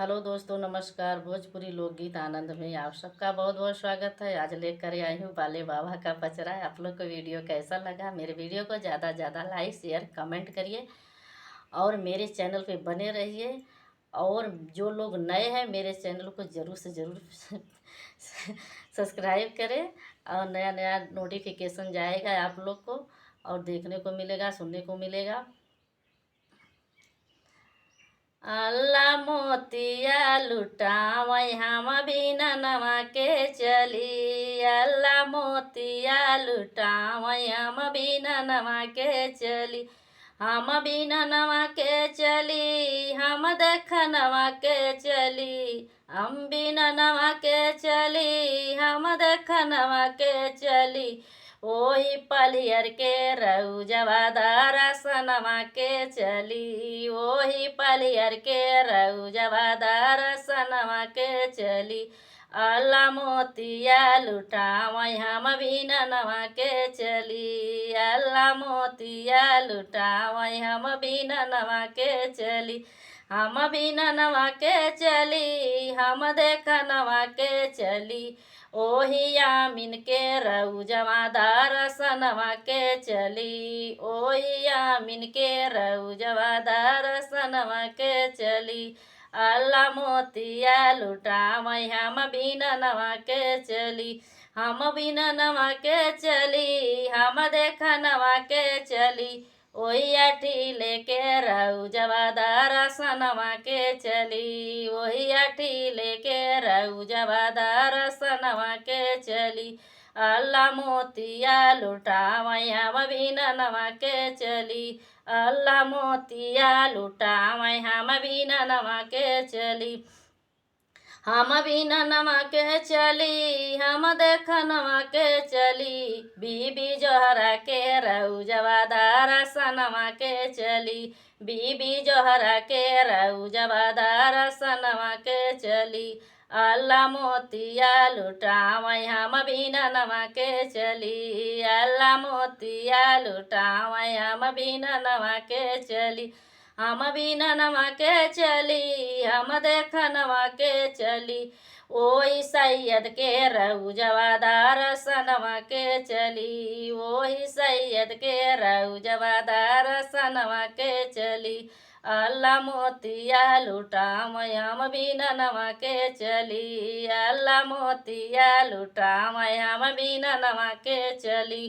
Hello दोस्तों, नमस्कार। भोजपुरी लोकगीत आनंद में आप सबका बहुत बहुत स्वागत है। आज लेकर आई हूँ बाले बाबा का पचरा। आप लोग को वीडियो कैसा लगा? मेरे वीडियो को ज़्यादा ज़्यादा लाइक शेयर कमेंट करिए और मेरे चैनल पे बने रहिए। और जो लोग नए हैं मेरे चैनल को ज़रूर से ज़रूर सब्सक्राइब करें और नया नया नोटिफिकेशन जाएगा आप लोग को और देखने को मिलेगा, सुनने को मिलेगा। अल्लाह मोतिया लुटावै हम बिना नवा के चली। अल्लाह मोतिया लुटावै हम बिना नवा के चली। हम बिना नवा के चली, हम देख नवा के चली। हम बिना नवा के चली, हम देख नवा के चली। ओही पलियर के रउजवा दरसनवा के चली। ओही पलियर के रउजवा दरसनवा के चली। अल्लाह मोतिया लुटावै हम बिना नवा के चली। अल्लाह मोतिया लुटावै हम बिना नवा के चली। हम बिना नवा के चली, हम देख नवा के चली। ओही आमीन के रउजवा दरसनवा के चली। ओही आमीन के रउजवा दरसनवा के चली। अल्लाह मोतिया लुटावै हम बिना नवा के चली। हम बिना नवा के चली, हम देख नवा के चली। ओही अठी लेके रउजवा दरसनवा के चली। ओही अठी लेके रउजवा दरसनवा के चली। अल्लाह मोतिया लुटावै हम बिना नवा के चली। अल्लाह मोतिया लुटावै हम बिना नवा के चली। हम बिना नवा के चली, हम देख नवा के चली। बीबी जोहरा के रउजवा दरसनवा के चली। बीबी जोहरा के रउजवा दरसनवा के चली। अल्लाह मोतिया लुटावै हम बिना नवा के चली। अल्लाह मोतिया लुटावै हम बिना नवा के चली। हम बिना नवा के चली, हम देख नवा के चली। ओही सैयद के रउजवा दरसनवा के चली। ओही सैयद के रउजवा दरसनवा के चली। अल्लाह मोतिया लुटावै हम बिना नवा के चली। अल्लाह मोतिया लुटावै हम बिना नवा के चली।